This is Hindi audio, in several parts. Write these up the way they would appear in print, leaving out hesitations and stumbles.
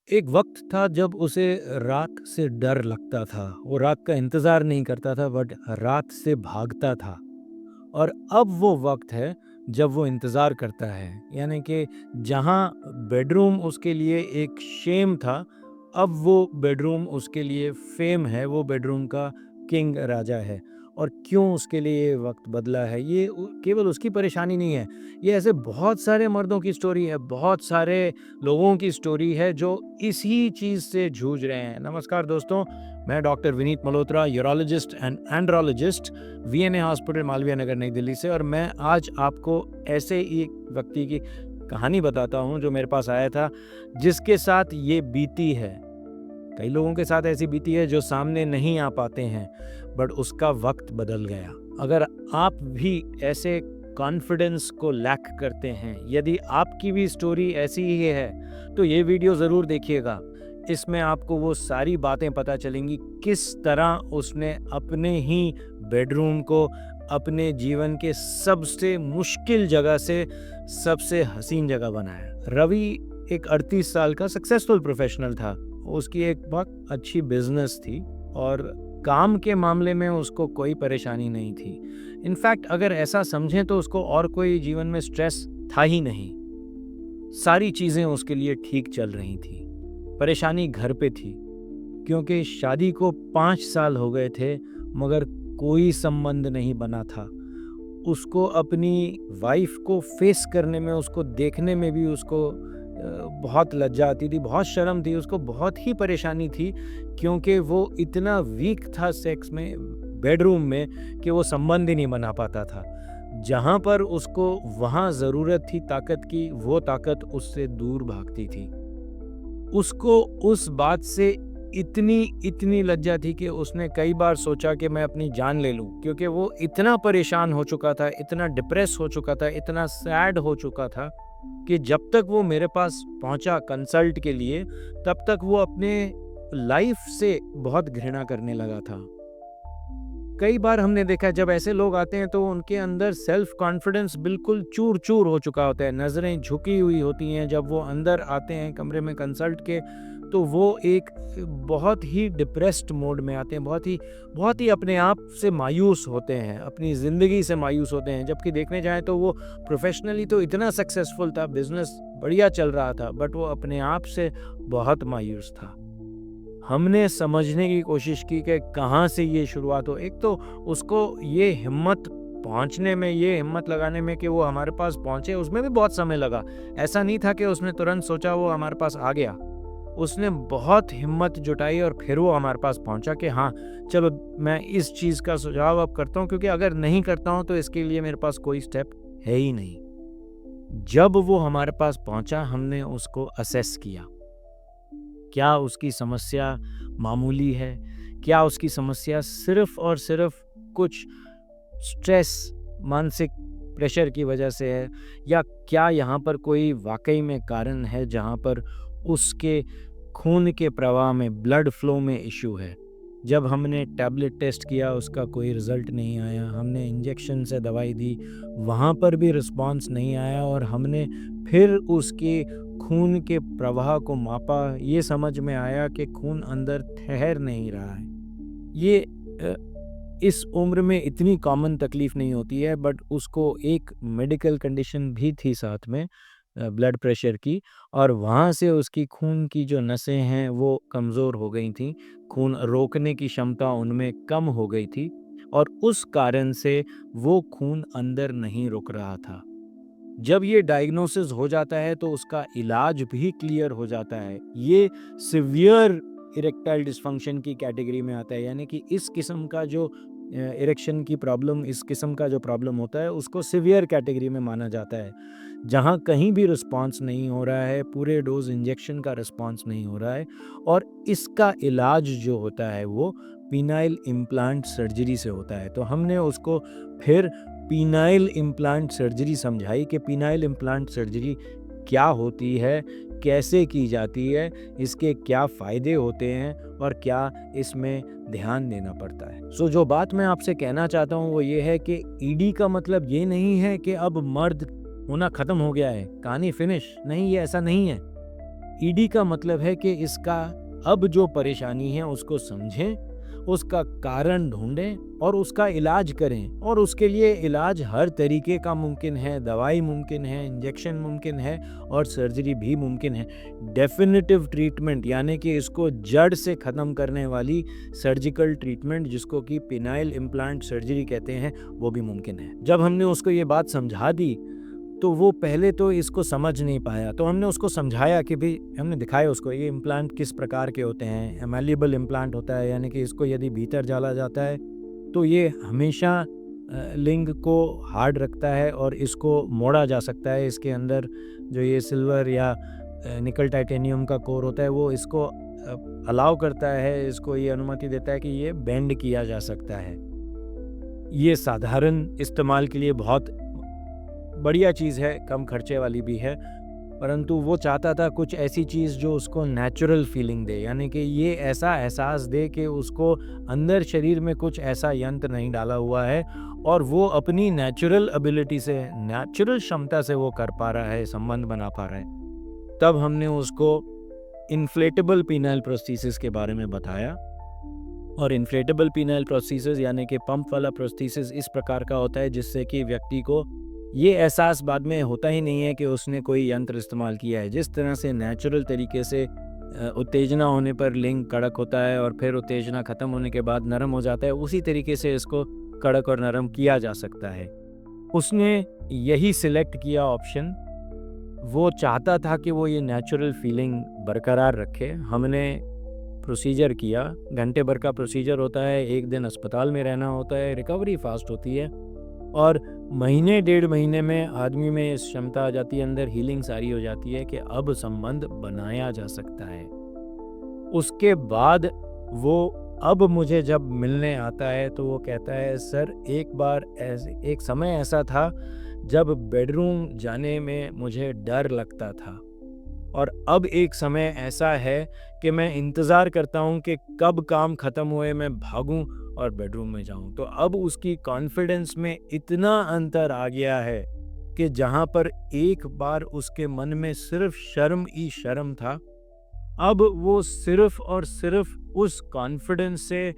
एक वक्त था जब उसे रात से डर लगता था। वो रात का इंतज़ार नहीं करता था बट रात से भागता था। और अब वो वक्त है जब वो इंतज़ार करता है। यानी कि जहाँ बेडरूम उसके लिए एक शेम था, अब वो बेडरूम उसके लिए फ़ेम है, वो बेडरूम का किंग राजा है। और क्यों उसके लिए ये वक्त बदला है, ये केवल उसकी परेशानी नहीं है। ये ऐसे बहुत सारे मर्दों की स्टोरी है, बहुत सारे लोगों की स्टोरी है जो इसी चीज़ से जूझ रहे हैं। नमस्कार दोस्तों, मैं doctor Vineet Malhotra, urologist and andrologist, VNA hospital Malviya Nagar नई दिल्ली से। और मैं आज आपको ऐसे एक व्यक्ति की कहानी बताता हूँ जो मेरे पास आया था, जिसके साथ ये बीती है। कई लोगों के साथ ऐसी बीती है जो सामने नहीं आ पाते हैं, बट उसका वक्त बदल गया। अगर आप भी ऐसे कॉन्फिडेंस को लैक करते हैं, यदि आपकी भी स्टोरी ऐसी ही है, तो ये वीडियो ज़रूर देखिएगा। इसमें आपको वो सारी बातें पता चलेंगी, किस तरह उसने अपने ही बेडरूम को अपने जीवन के सबसे मुश्किल जगह से सबसे हसीन जगह बनाया। रवि एक 38 साल का सक्सेसफुल प्रोफेशनल था। उसकी एक बहुत अच्छी बिजनेस थी और काम के मामले में उसको कोई परेशानी नहीं थी। इनफैक्ट अगर ऐसा समझें तो उसको और कोई जीवन में स्ट्रेस था ही नहीं। सारी चीज़ें उसके लिए ठीक चल रही थी। परेशानी घर पे थी, क्योंकि शादी को 5 साल हो गए थे मगर कोई संबंध नहीं बना था। उसको अपनी वाइफ को फेस करने में, उसको देखने में भी उसको बहुत लज्जा आती थी, बहुत शर्म थी, उसको बहुत ही परेशानी थी, क्योंकि वो इतना वीक था सेक्स में, बेडरूम में, कि वो संबंध ही नहीं बना पाता था। जहाँ पर उसको वहाँ ज़रूरत थी ताकत की, वो ताकत उससे दूर भागती थी। उसको उस बात से इतनी इतनी लज्जा थी कि उसने कई बार सोचा कि मैं अपनी जान ले लूं, क्योंकि वो इतना परेशान हो चुका था, इतना डिप्रेस हो चुका था, इतना सैड हो चुका था कि जब तक वो मेरे पास पहुंचा कंसल्ट के लिए, तब तक वो अपने लाइफ से बहुत घृणा करने लगा था। कई बार हमने देखा जब ऐसे लोग आते हैं तो उनके अंदर सेल्फ कॉन्फिडेंस बिल्कुल चूर चूर हो चुका होता है, नज़रें झुकी हुई होती हैं। जब वो अंदर आते हैं कमरे में कंसल्ट के, तो वो एक बहुत ही डिप्रेस्ड मोड में आते हैं, बहुत ही अपने आप से मायूस होते हैं, अपनी ज़िंदगी से मायूस होते हैं। जबकि देखने जाएं तो वो प्रोफेशनली तो इतना सक्सेसफुल था, बिजनेस बढ़िया चल रहा था, बट वो अपने आप से बहुत मायूस था। हमने समझने की कोशिश की कि कहाँ से ये शुरुआत हो। एक तो उसको ये हिम्मत पहुँचने में, ये हिम्मत लगाने में कि वो हमारे पास पहुँचे, उसमें भी बहुत समय लगा। ऐसा नहीं था कि उसने तुरंत सोचा वो हमारे पास आ गया। उसने बहुत हिम्मत जुटाई और फिर वो हमारे पास पहुँचा कि हाँ, चलो मैं इस चीज़ का सुझाव अब करता हूँ, क्योंकि अगर नहीं करता हूँ तो इसके लिए मेरे पास कोई स्टेप है ही नहीं। जब वो हमारे पास पहुँचा, हमने उसको असेस किया। क्या उसकी समस्या मामूली है? क्या उसकी समस्या सिर्फ़ और सिर्फ़ कुछ स्ट्रेस, मानसिक प्रेशर की वजह से है? या क्या यहाँ पर कोई वाक़ई में कारण है जहाँ पर उसके खून के प्रवाह में, ब्लड फ्लो में इश्यू है? जब हमने टैबलेट टेस्ट किया, उसका कोई रिज़ल्ट नहीं आया। हमने इंजेक्शन से दवाई दी, वहाँ पर भी रिस्पॉन्स नहीं आया। और हमने फिर उसके खून के प्रवाह को मापा, ये समझ में आया कि खून अंदर ठहर नहीं रहा है। ये इस उम्र में इतनी कॉमन तकलीफ़ नहीं होती है, बट उसको एक मेडिकल कंडीशन भी थी साथ में, ब्लड प्रेशर की। और वहाँ से उसकी खून की जो नसें हैं वो कमज़ोर हो गई थीं, खून रोकने की क्षमता उनमें कम हो गई थी, और उस कारण से वो खून अंदर नहीं रुक रहा था। जब ये डायग्नोसिस हो जाता है तो उसका इलाज भी क्लियर हो जाता है। ये सिवियर इरेक्टाइल डिस्फंक्शन की कैटेगरी में आता है, यानी कि इस किस्म का जो इरेक्शन की प्रॉब्लम, इस किस्म का जो प्रॉब्लम होता है, उसको सिवियर कैटेगरी में माना जाता है। जहाँ कहीं भी रिस्पॉन्स नहीं हो रहा है, पूरे डोज इंजेक्शन का रिस्पॉन्स नहीं हो रहा है, और इसका इलाज जो होता है वो पीनाइल इम्प्लांट सर्जरी से होता है। तो हमने उसको फिर पीनाइल इम्प्लांट सर्जरी समझाई कि पीनाइल इम्प्लांट सर्जरी क्या होती है, कैसे की जाती है, इसके क्या फ़ायदे होते हैं और क्या इसमें ध्यान देना पड़ता है। सो जो बात मैं आपसे कहना चाहता हूँ वो ये है कि ईडी का मतलब ये नहीं है कि अब मर्द होना ख़त्म हो गया है, कहानी फिनिश। नहीं, ये ऐसा नहीं है। ईडी का मतलब है कि इसका अब जो परेशानी है उसको समझें, उसका कारण ढूंढें और उसका इलाज करें। और उसके लिए इलाज हर तरीके का मुमकिन है, दवाई मुमकिन है, इंजेक्शन मुमकिन है और सर्जरी भी मुमकिन है। डेफिनेटिव ट्रीटमेंट यानी कि इसको जड़ से ख़त्म करने वाली सर्जिकल ट्रीटमेंट, जिसको कि पिनाइल इम्प्लांट सर्जरी कहते हैं, वो भी मुमकिन है। जब हमने उसको ये बात समझा दी तो वो पहले तो इसको समझ नहीं पाया, तो हमने उसको समझाया कि भाई, हमने दिखाया उसको ये इम्प्लांट किस प्रकार के होते हैं। एमेलिएबल इम्प्लांट होता है, यानी कि इसको यदि भीतर डाला जाता है तो ये हमेशा लिंग को हार्ड रखता है और इसको मोड़ा जा सकता है। इसके अंदर जो ये सिल्वर या निकल टाइटेनियम का कोर होता है वो इसको अलाउ करता है, इसको ये अनुमति देता है कि ये बेंड किया जा सकता है। ये साधारण इस्तेमाल के लिए बहुत बढ़िया चीज़ है, कम खर्चे वाली भी है, परंतु वो चाहता था कुछ ऐसी चीज़ जो उसको नेचुरल फीलिंग दे, यानी कि ये ऐसा एहसास दे कि उसको अंदर शरीर में कुछ ऐसा यंत्र नहीं डाला हुआ है और वो अपनी नेचुरल एबिलिटी से, नेचुरल क्षमता से वो कर पा रहा है, संबंध बना पा रहा है। तब हमने उसको इन्फ्लेटेबल पीनाइल प्रोस्थेसिस के बारे में बताया। और इन्फ्लेटेबल पीनाइल प्रोस्थेसिस यानी कि पंप वाला प्रोस्थेसिस इस प्रकार का होता है जिससे कि व्यक्ति को ये एहसास बाद में होता ही नहीं है कि उसने कोई यंत्र इस्तेमाल किया है। जिस तरह से नेचुरल तरीके से उत्तेजना होने पर लिंग कड़क होता है और फिर उत्तेजना ख़त्म होने के बाद नरम हो जाता है, उसी तरीके से इसको कड़क और नरम किया जा सकता है। उसने यही सिलेक्ट किया ऑप्शन। वो चाहता था कि वो ये नेचुरल फीलिंग बरकरार रखे। हमने प्रोसीजर किया, घंटे भर का प्रोसीजर होता है, 1 दिन अस्पताल में रहना होता है, रिकवरी फास्ट होती है और महीने 1.5 महीने में आदमी में इस क्षमता आ जाती है, अंदर हीलिंग सारी हो जाती है कि अब संबंध बनाया जा सकता है। उसके बाद वो अब मुझे जब मिलने आता है तो वो कहता है, सर एक समय ऐसा था जब बेडरूम जाने में मुझे डर लगता था और अब एक समय ऐसा है कि मैं इंतज़ार करता हूँ कि कब काम ख़त्म हुए मैं भागूँ और बेडरूम में जाऊँ। तो अब उसकी कॉन्फिडेंस में इतना अंतर आ गया है कि जहाँ पर एक बार उसके मन में सिर्फ शर्म ही शर्म था, अब वो सिर्फ और सिर्फ उस कॉन्फिडेंस से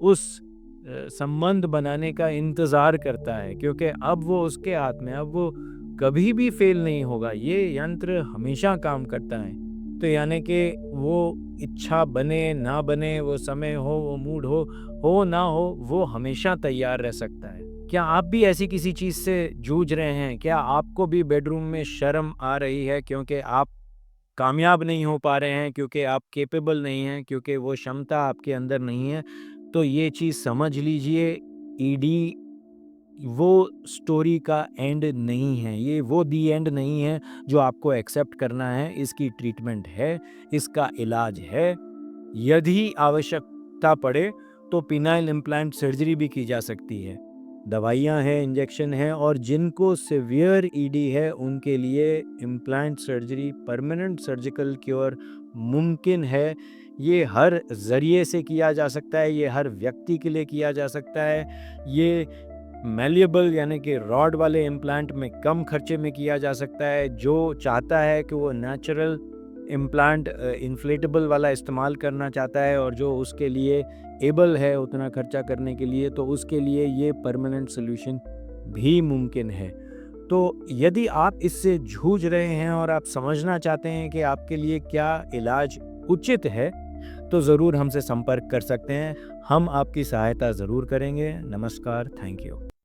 उस संबंध बनाने का इंतज़ार करता है, क्योंकि अब वो उसके हाथ में, अब वो कभी भी फेल नहीं होगा। ये यंत्र हमेशा काम करता है। तो यानी कि वो इच्छा बने ना बने, वो समय हो, वो मूड हो ना हो, वो हमेशा तैयार रह सकता है। क्या आप भी ऐसी किसी चीज़ से जूझ रहे हैं? क्या आपको भी बेडरूम में शर्म आ रही है क्योंकि आप कामयाब नहीं हो पा रहे हैं, क्योंकि आप कैपेबल नहीं हैं, क्योंकि वो क्षमता आपके अंदर नहीं है? तो ये चीज़ समझ लीजिए, ईडी वो स्टोरी का एंड नहीं है, ये वो दी एंड नहीं है जो आपको एक्सेप्ट करना है। इसकी ट्रीटमेंट है, इसका इलाज है। यदि आवश्यकता पड़े तो पिनाइल इम्प्लांट सर्जरी भी की जा सकती है। दवाइयाँ हैं, इंजेक्शन है और जिनको सीवियर ईडी है उनके लिए implant surgery, permanent surgical cure मुमकिन है। ये हर ज़रिए से किया जा सकता है, ये हर व्यक्ति के लिए किया जा सकता है। ये मैलिएबल यानी कि रॉड वाले इम्प्लांट में कम खर्चे में किया जा सकता है। जो चाहता है कि वो नेचुरल इम्प्लांट इन्फ्लेटेबल वाला इस्तेमाल करना चाहता है और जो उसके लिए एबल है उतना खर्चा करने के लिए, तो उसके लिए ये परमानेंट सॉल्यूशन भी मुमकिन है। तो यदि आप इससे जूझ रहे हैं और आप समझना चाहते हैं कि आपके लिए क्या इलाज उचित है, तो ज़रूर हमसे संपर्क कर सकते हैं। हम आपकी सहायता ज़रूर करेंगे। नमस्कार, थैंक यू।